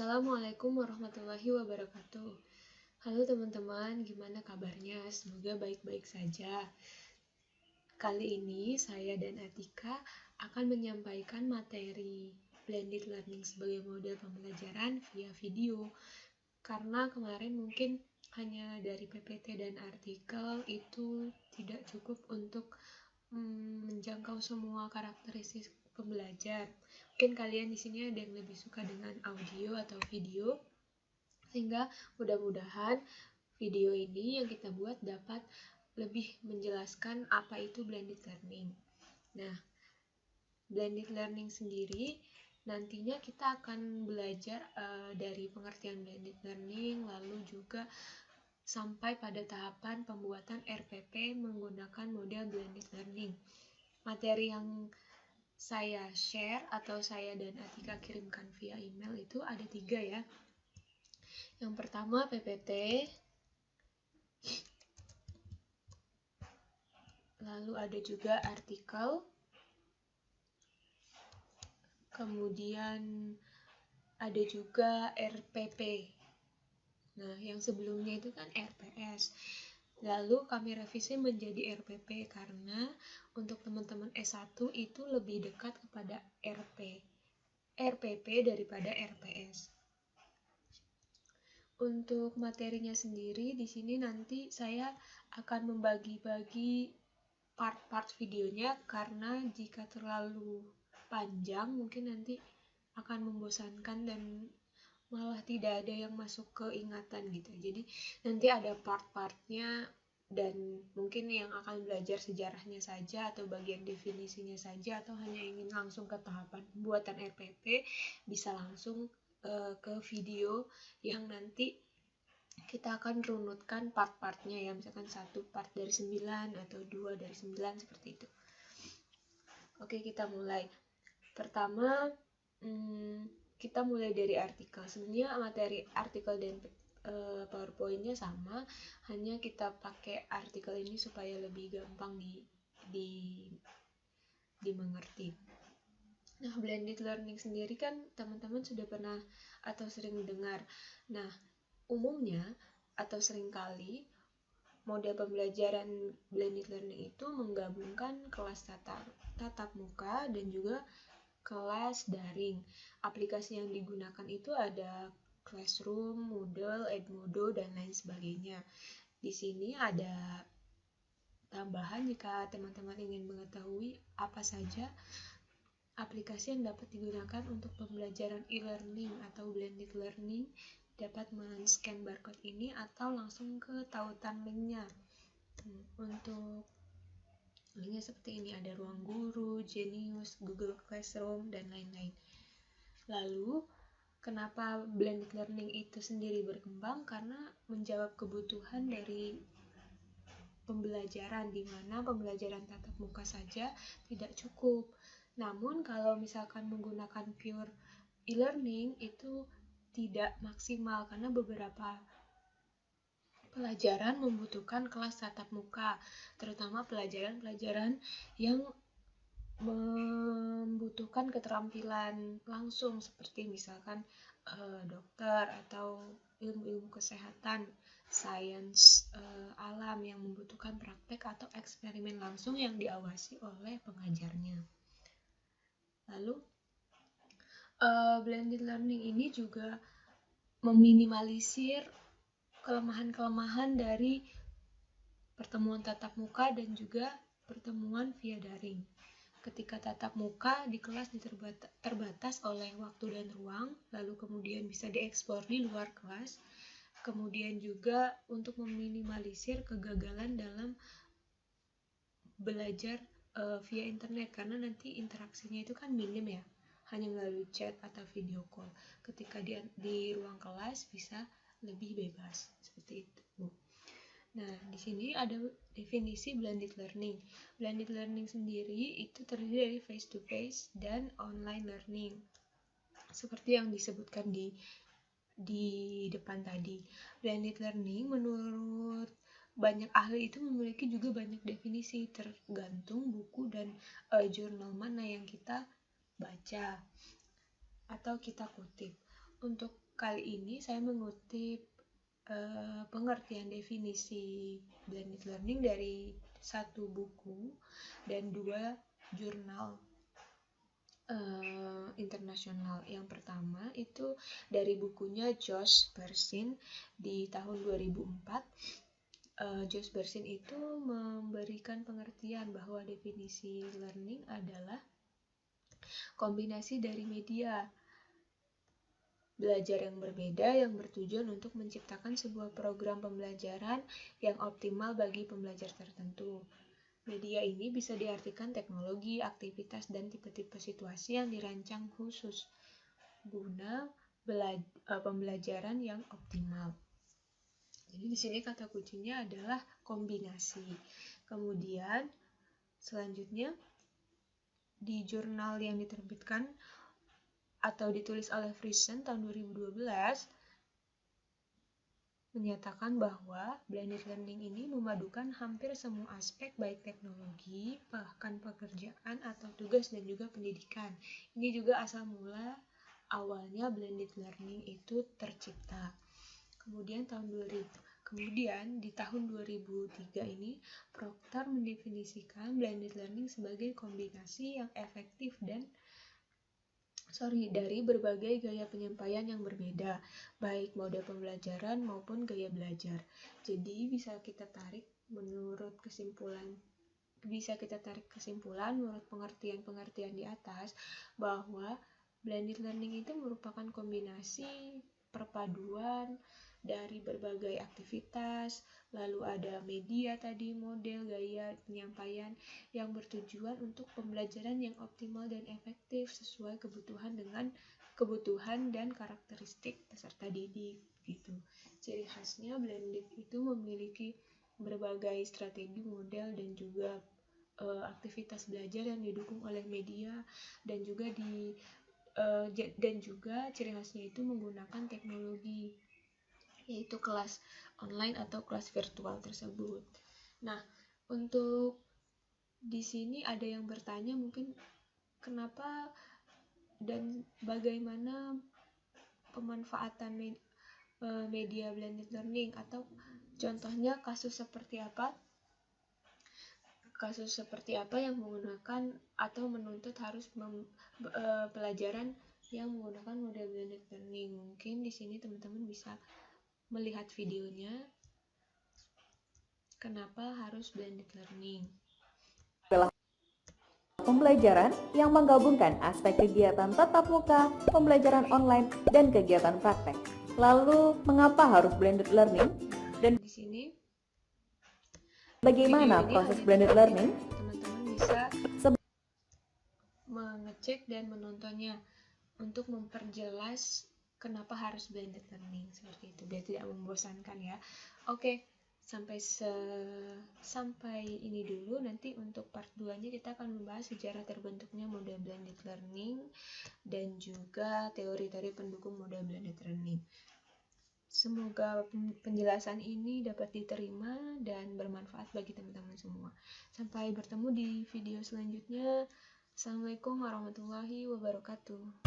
Assalamualaikum warahmatullahi wabarakatuh. Halo teman-teman, gimana kabarnya? Semoga baik-baik saja. Kali ini saya dan Atika akan menyampaikan materi blended learning sebagai model pembelajaran via video. Karena kemarin mungkin hanya dari PPT dan artikel itu tidak cukup untuk menjangkau semua karakteristik pembelajar. Mungkin kalian di sini ada yang lebih suka dengan audio atau video, sehingga mudah-mudahan video ini yang kita buat dapat lebih menjelaskan apa itu blended learning. Nah, blended learning sendiri nantinya kita akan belajar dari pengertian blended learning, lalu juga sampai pada tahapan pembuatan RPP menggunakan model blended learning. Materi yang saya share atau saya dan Atika kirimkan via email itu ada 3 ya. Yang pertama PPT, lalu ada juga artikel, kemudian ada juga RPP. Nah, yang sebelumnya itu kan RPS. Lalu kami revisi menjadi RPP karena untuk teman-teman S1 itu lebih dekat kepada RPP daripada RPS. Untuk materinya sendiri di sini nanti saya akan membagi-bagi part-part videonya karena jika terlalu panjang mungkin nanti akan membosankan dan malah tidak ada yang masuk ke ingatan gitu. Jadi nanti ada part-partnya dan mungkin yang akan belajar sejarahnya saja atau bagian definisinya saja atau hanya ingin langsung ke tahapan pembuatan RPP bisa langsung ke video yang nanti kita akan runutkan part-partnya ya, misalkan 1 part dari 9 atau 2 dari 9 seperti itu. Oke, kita mulai. Pertama, kita mulai dari artikel. Sebenarnya materi artikel dan PowerPoint-nya sama, hanya kita pakai artikel ini supaya lebih gampang dimengerti. Nah, blended learning sendiri kan teman-teman sudah pernah atau sering dengar. Nah, umumnya atau seringkali model pembelajaran blended learning itu menggabungkan kelas tatap muka dan juga kelas daring. Aplikasi yang digunakan itu ada Classroom, Moodle, Edmodo, dan lain sebagainya. Di sini ada tambahan jika teman-teman ingin mengetahui apa saja aplikasi yang dapat digunakan untuk pembelajaran e-learning atau blended learning, dapat men-scan barcode ini atau langsung ke tautan linknya. Untuk linknya seperti ini, ada Ruang Guru, Genius, Google Classroom, dan lain-lain. Lalu, kenapa blended learning itu sendiri berkembang? Karena menjawab kebutuhan dari pembelajaran, di mana pembelajaran tatap muka saja tidak cukup. Namun, kalau misalkan menggunakan pure e-learning itu tidak maksimal karena beberapa pelajaran membutuhkan kelas tatap muka, terutama pelajaran-pelajaran yang membutuhkan keterampilan langsung seperti misalkan dokter atau ilmu-ilmu kesehatan, sains alam yang membutuhkan praktek atau eksperimen langsung yang diawasi oleh pengajarnya. Lalu blended learning ini juga meminimalisir kelemahan-kelemahan dari pertemuan tatap muka dan juga pertemuan via daring. Ketika tatap muka di kelas terbatas oleh waktu dan ruang, lalu kemudian bisa diekspor di luar kelas. Kemudian juga untuk meminimalisir kegagalan dalam belajar via internet karena nanti interaksinya itu kan minim ya, hanya melalui chat atau video call. Ketika di ruang kelas bisa lebih bebas seperti itu. Nah, di sini ada definisi blended learning. Blended learning sendiri itu terdiri dari face to face dan online learning. Seperti yang disebutkan di depan tadi. Blended learning menurut banyak ahli itu memiliki juga banyak definisi tergantung buku dan jurnal mana yang kita baca atau kita kutip. Untuk kali ini saya mengutip pengertian definisi blended learning dari 1 buku dan 2 jurnal internasional. Yang pertama itu dari bukunya Josh Bersin di tahun 2004. Josh Bersin itu memberikan pengertian bahwa definisi learning adalah kombinasi dari media belajar yang berbeda yang bertujuan untuk menciptakan sebuah program pembelajaran yang optimal bagi pembelajar tertentu. Media ini bisa diartikan teknologi, aktivitas, dan tipe-tipe situasi yang dirancang khusus guna pembelajaran yang optimal. Jadi di sini kata kuncinya adalah kombinasi. Kemudian selanjutnya di jurnal yang diterbitkan atau ditulis oleh Friesen tahun 2012 menyatakan bahwa blended learning ini memadukan hampir semua aspek baik teknologi, bahkan pekerjaan atau tugas dan juga pendidikan. Ini juga asal mula awalnya blended learning itu tercipta. Kemudian di tahun 2003 ini Proctor mendefinisikan blended learning sebagai kombinasi yang efektif dari berbagai gaya penyampaian yang berbeda, baik mode pembelajaran maupun gaya belajar. Jadi bisa kita tarik kesimpulan menurut pengertian di atas bahwa blended learning itu merupakan kombinasi perpaduan dari berbagai aktivitas, lalu ada media tadi, model, gaya penyampaian yang bertujuan untuk pembelajaran yang optimal dan efektif sesuai kebutuhan dan karakteristik peserta didik gitu. Ciri khasnya blended itu memiliki berbagai strategi, model, dan juga aktivitas belajar yang didukung oleh media dan juga ciri khasnya itu menggunakan teknologi, yaitu kelas online atau kelas virtual tersebut. Nah, untuk di sini ada yang bertanya mungkin kenapa dan bagaimana pemanfaatan media blended learning atau contohnya kasus seperti apa yang menggunakan atau menuntut harus pelajaran yang menggunakan model blended learning. Mungkin di sini teman-teman bisa melihat videonya kenapa harus blended learning. Pembelajaran yang menggabungkan aspek kegiatan tatap muka, pembelajaran online, dan kegiatan praktek. Lalu, mengapa harus blended learning? Dan di sini bagaimana proses blended learning? Teman-teman bisa mengecek dan menontonnya untuk memperjelas kenapa harus blended learning seperti itu biar tidak membosankan ya. Oke, sampai ini dulu. Nanti untuk part 2-nya kita akan membahas sejarah terbentuknya model blended learning dan juga teori-teori pendukung model blended learning. Semoga penjelasan ini dapat diterima dan bermanfaat bagi teman-teman semua. Sampai bertemu di video selanjutnya. Assalamualaikum warahmatullahi wabarakatuh.